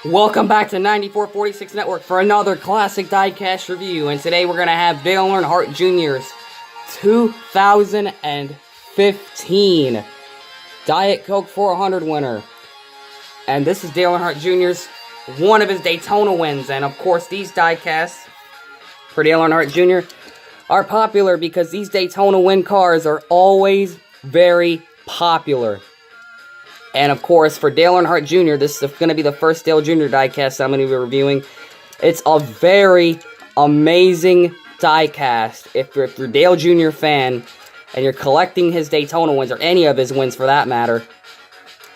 Welcome back to 9446 Network for another classic diecast review, and today we're going to have Dale Jrs. 2015 Diet Coke 400 winner. And this is Dale Jr.'s one of his Daytona wins, and of course these diecasts for Dale Jr. are popular because these Daytona win cars are always very popular. And of course, for Dale Jr., this is going to be the first Dale Jr. diecast I'm going to be reviewing. It's a very amazing diecast. If you're a Dale Jr. fan and you're collecting his Daytona wins, or any of his wins for that matter,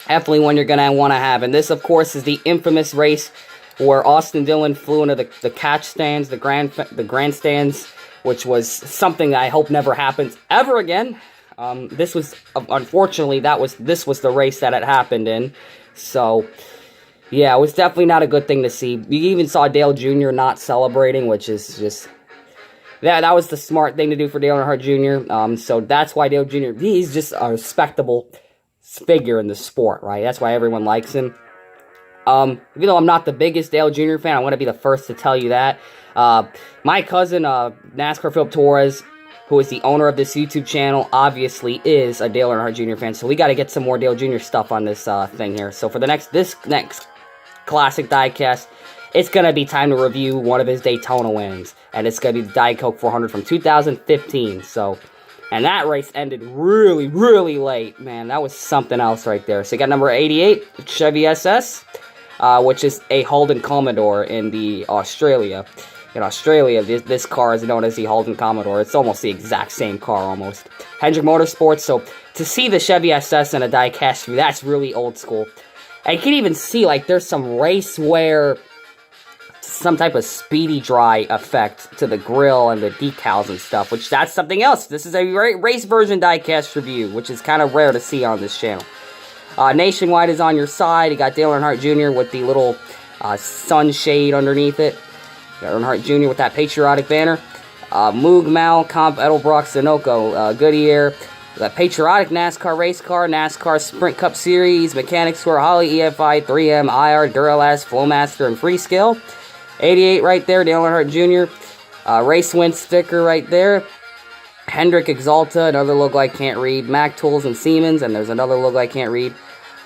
definitely one you're going to want to have. And this, of course, is the infamous race where Austin Dillon flew into the catch stands, the grandstands, which was something that I hope never happens ever again. This was, unfortunately, this was the race that it happened in. So, yeah, it was definitely not a good thing to see. You even saw Dale Jr. not celebrating, which is just, yeah, that was the smart thing to do for Dale Jr. So that's why Dale Jr., he's just a respectable figure in the sport, right? That's why everyone likes him. Even though I'm not the biggest Dale Jr. fan, I want to be the first to tell you that. My cousin, NASCAR Philip Torres, who is the owner of this YouTube channel, obviously is a Dale Earnhardt Jr. fan. So we got to get some more Dale Jr. stuff on this thing here. So for this next classic diecast, it's going to be time to review one of his Daytona wins. And it's going to be the Diet Coke 400 from 2015. So, and that race ended really, really late. Man, that was something else right there. So you got number 88, Chevy SS, which is a Holden Commodore in Australia. In Australia, this car is known as the Holden Commodore. It's almost the exact same car, almost. Hendrick Motorsports, so to see the Chevy SS in a diecast view, that's really old school. And you can even see, like, there's some race wear, some type of speedy dry effect to the grill and the decals and stuff, which that's something else. This is a race version diecast review, which is kind of rare to see on this channel. Nationwide is on your side. You got Dale Earnhardt Jr. with the little sunshade underneath it. Got Earnhardt Jr. with that patriotic banner. Moog, Mal, Comp, Edelbrock, Sunoco, Goodyear. The patriotic NASCAR race car, NASCAR Sprint Cup Series, Mechanics Square, Holly, EFI, 3M, IR, Duralast, Flowmaster, and Freescale. 88 right there, Dale Earnhardt Jr. Race win sticker right there. Hendrick Exalta, another logo I can't read. Mac Tools and Siemens, and there's another logo I can't read.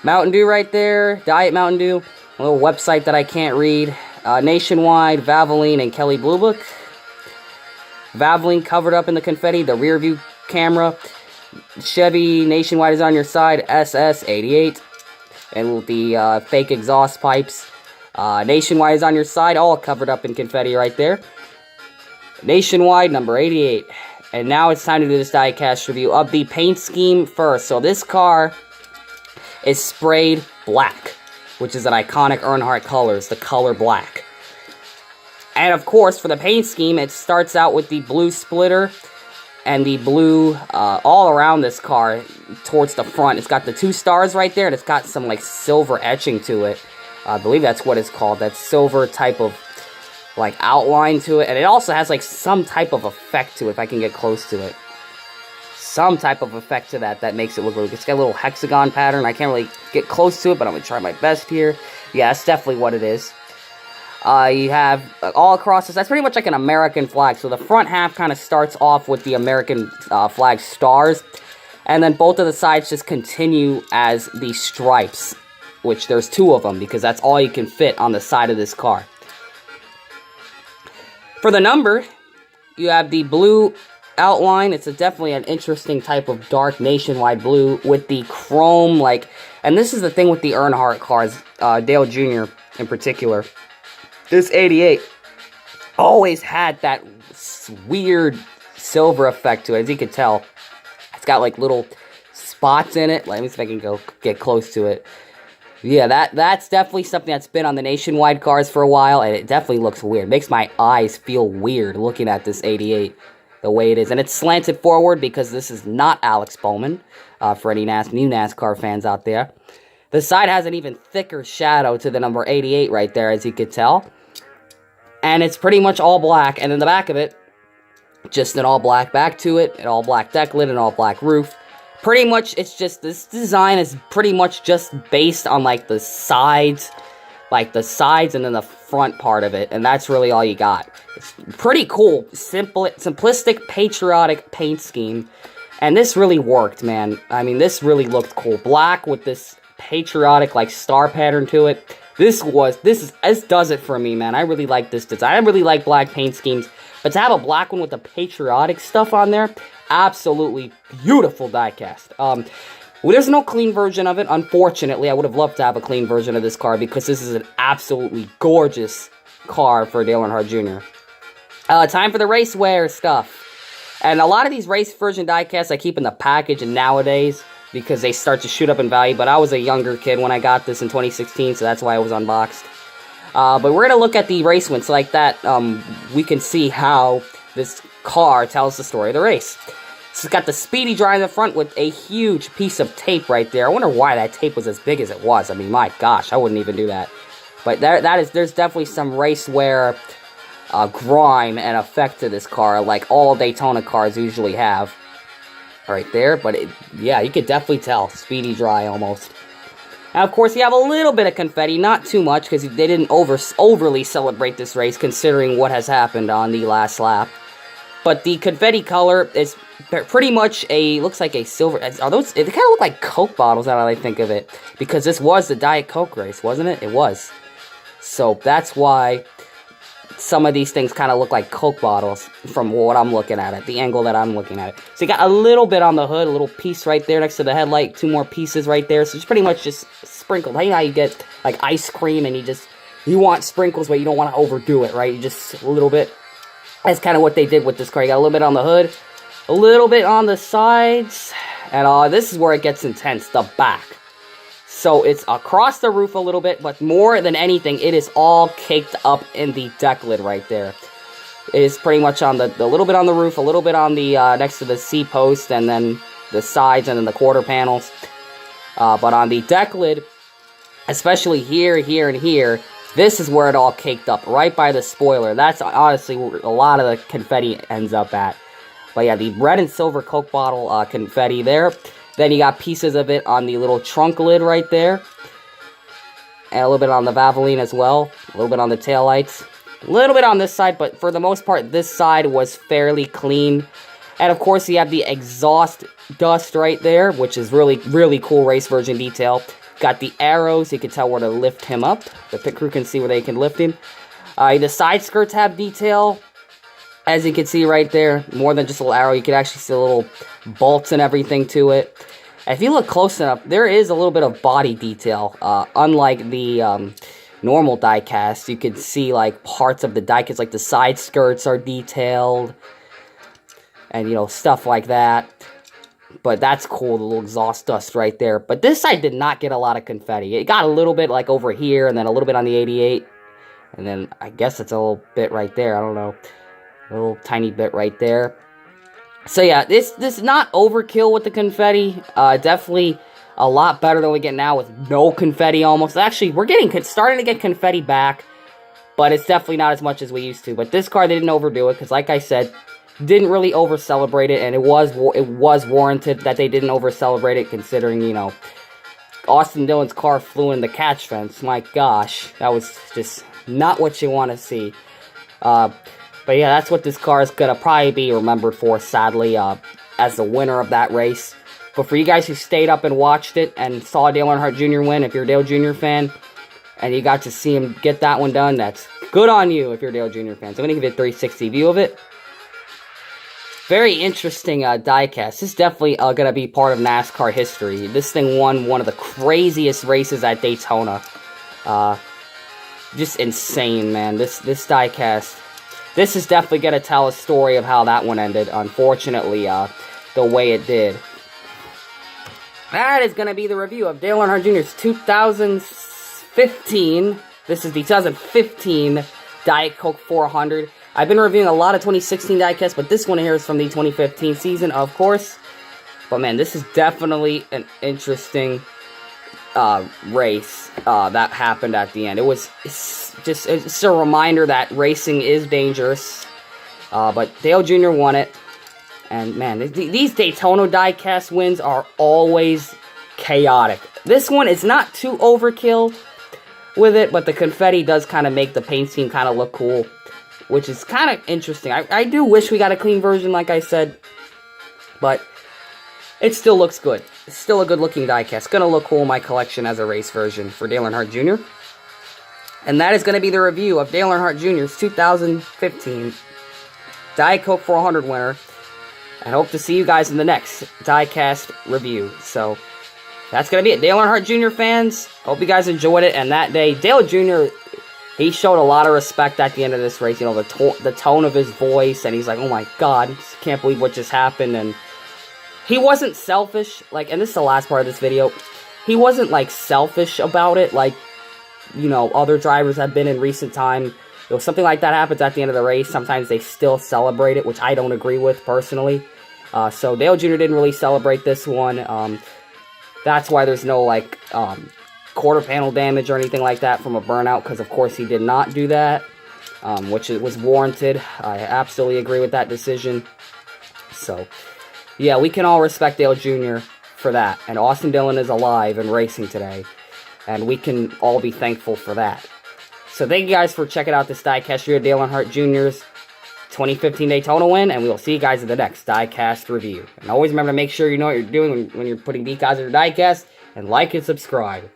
Mountain Dew right there, Diet Mountain Dew. A little website that I can't read. Nationwide, Valvoline, and Kelly Blue Book. Valvoline covered up in the confetti, the rear view camera. Chevy Nationwide is on your side, SS88. And with the fake exhaust pipes. Nationwide is on your side, all covered up in confetti right there. Nationwide, number 88. And now it's time to do this diecast review of the paint scheme first. So this car is sprayed black, which is an iconic Earnhardt colors, the color black. And of course, for the paint scheme, it starts out with the blue splitter and the blue all around this car towards the front. It's got the 2 stars right there, and it's got some like silver etching to it. I believe that's what it's called, that silver type of like outline to it. And it also has like some type of effect to it, if I can get close to it. Some type of effect to that makes it look really good. It's got a little hexagon pattern. I can't really get close to it, but I'm going to try my best here. Yeah, that's definitely what it is. You have all across this, that's pretty much like an American flag. So the front half kind of starts off with the American flag stars. And then both of the sides just continue as the stripes, which there's 2 of them because that's all you can fit on the side of this car. For the number, you have the blue outline. It's definitely an interesting type of dark Nationwide blue with the chrome, like, and this is the thing with the Earnhardt cars, Dale Jr. in particular. This 88 always had that weird silver effect to it, as you can tell. It's got like little spots in it. Let me see if I can go get close to it. Yeah, that's definitely something that's been on the Nationwide cars for a while, and it definitely looks weird. It makes my eyes feel weird looking at this 88. The way it is, and it's slanted forward because this is not Alex Bowman, for any new NASCAR fans out there. The side has an even thicker shadow to the number 88 right there, as you could tell. And it's pretty much all black, and in the back of it, just an all black back to it, an all black deck lid, an all black roof. Pretty much, it's just, this design is pretty much just based on, like, the sides, like the sides and then the front part of it, and that's really all you got. It's pretty cool, simplistic, patriotic paint scheme, and this really worked, man. I mean, this really looked cool. Black with this patriotic, like, star pattern to it. This does it for me, man. I really like this design. I really like black paint schemes, but to have a black one with the patriotic stuff on there, absolutely beautiful diecast. Well, there's no clean version of it, unfortunately. I would have loved to have a clean version of this car because this is an absolutely gorgeous car for Dale Earnhardt Jr. Time for the racewear stuff. And a lot of these race version diecasts I keep in the package and nowadays because they start to shoot up in value. But I was a younger kid when I got this in 2016, so that's why it was unboxed. But we're going to look at the race ones like that. We can see how this car tells the story of the race. So it's got the speedy dry in the front with a huge piece of tape right there. I wonder why that tape was as big as it was. I mean, my gosh, I wouldn't even do that. But there's definitely some race wear grime and effect to this car, like all Daytona cars usually have. Right there, but yeah, you could definitely tell. Speedy dry, almost. And of course, you have a little bit of confetti, not too much, because they didn't overly celebrate this race, considering what has happened on the last lap. But the confetti color is pretty much looks like a silver. Are those? They kind of look like Coke bottles now that I think of it, because this was the Diet Coke race, wasn't it? It was. So that's why some of these things kind of look like Coke bottles from what I'm looking at the angle that I'm looking at it. So you got a little bit on the hood, a little piece right there next to the headlight, 2 more pieces right there. So it's pretty much just sprinkled. You know how you get like ice cream and you want sprinkles, but you don't want to overdo it, right? You just a little bit. That's kind of what they did with this car. You got a little bit on the hood, a little bit on the sides, and this is where it gets intense, the back. So it's across the roof a little bit, but more than anything, it is all caked up in the deck lid right there. It is pretty much on the little bit on the roof, a little bit on the next to the C post, and then the sides, and then the quarter panels. But on the deck lid, especially here, here, and here, this is where it all caked up, right by the spoiler. That's honestly where a lot of the confetti ends up at. But yeah, the red and silver Coke bottle confetti there. Then you got pieces of it on the little trunk lid right there. And a little bit on the Valvoline as well. A little bit on the taillights. A little bit on this side, but for the most part, this side was fairly clean. And of course, you have the exhaust dust right there, which is really, really cool race version detail. Got the arrows, you can tell where to lift him up. The pit crew can see where they can lift him. The side skirts have detail. As you can see right there, more than just a little arrow, you can actually see the little bolts and everything to it. If you look close enough, there is a little bit of body detail. Unlike the normal diecast, you can see like parts of the diecast, like the side skirts are detailed. And, you know, stuff like that. But that's cool, the little exhaust dust right there. But this side did not get a lot of confetti. It got a little bit like over here, and then a little bit on the 88. And then I guess it's a little bit right there, I don't know. A little tiny bit right there. So yeah, this is not overkill with the confetti. Definitely a lot better than we get now with no confetti almost. Actually, we're starting to get confetti back, but it's definitely not as much as we used to. But this car, they didn't overdo it, because like I said, didn't really over-celebrate it, and it was warranted that they didn't over-celebrate it, considering, you know, Austin Dillon's car flew in the catch fence. My gosh, that was just not what you want to see. But yeah, that's what this car is going to probably be remembered for, sadly, as the winner of that race. But for you guys who stayed up and watched it and saw Dale Earnhardt Jr. win, if you're a Dale Jr. fan, and you got to see him get that one done, that's good on you if you're a Dale Jr. fan. So I'm going to give it a 360 view of it. Very interesting diecast. This is definitely going to be part of NASCAR history. This thing won one of the craziest races at Daytona. Just insane, man. This diecast. This is definitely going to tell a story of how that one ended, unfortunately, the way it did. That is going to be the review of Dale Earnhardt Jr.'s 2015. This is the 2015 Diet Coke 400. I've been reviewing a lot of 2016 diecasts, but this one here is from the 2015 season, of course. But man, this is definitely an interesting race that happened at the end. It's a reminder that racing is dangerous. But Dale Jr. won it. And man, these Daytona diecast wins are always chaotic. This one is not too overkill, with it, but the confetti does kind of make the paint scheme kind of look cool, which is kind of interesting. I do wish we got a clean version, like I said, but it still looks good. It's still a good looking diecast. Gonna look cool in my collection as a race version for Dale Earnhardt Jr. And that is going to be the review of Dale Earnhardt Jr.'s 2015 Diet Coke 400 winner. And hope to see you guys in the next diecast review. So, that's going to be it. Dale Earnhardt Jr. fans, hope you guys enjoyed it. And that day, Dale Jr., he showed a lot of respect at the end of this race. You know, the tone of his voice. And he's like, oh my God, I can't believe what just happened. And he wasn't selfish. Like, and this is the last part of this video. He wasn't, like, selfish about it. Like, you know, other drivers have been in recent time. You know, something like that happens at the end of the race. Sometimes they still celebrate it, which I don't agree with personally. So Dale Jr. didn't really celebrate this one. That's why there's no, like, quarter panel damage or anything like that from a burnout, because of course he did not do that, which it was warranted. I absolutely agree with that decision. So, yeah, we can all respect Dale Jr. for that. And Austin Dillon is alive and racing today. And we can all be thankful for that. So thank you guys for checking out this diecast review of Dale Earnhardt Jr.'s 2015 Daytona win. And we will see you guys in the next diecast review. And always remember to make sure you know what you're doing when you're putting decals in your diecast. And like and subscribe.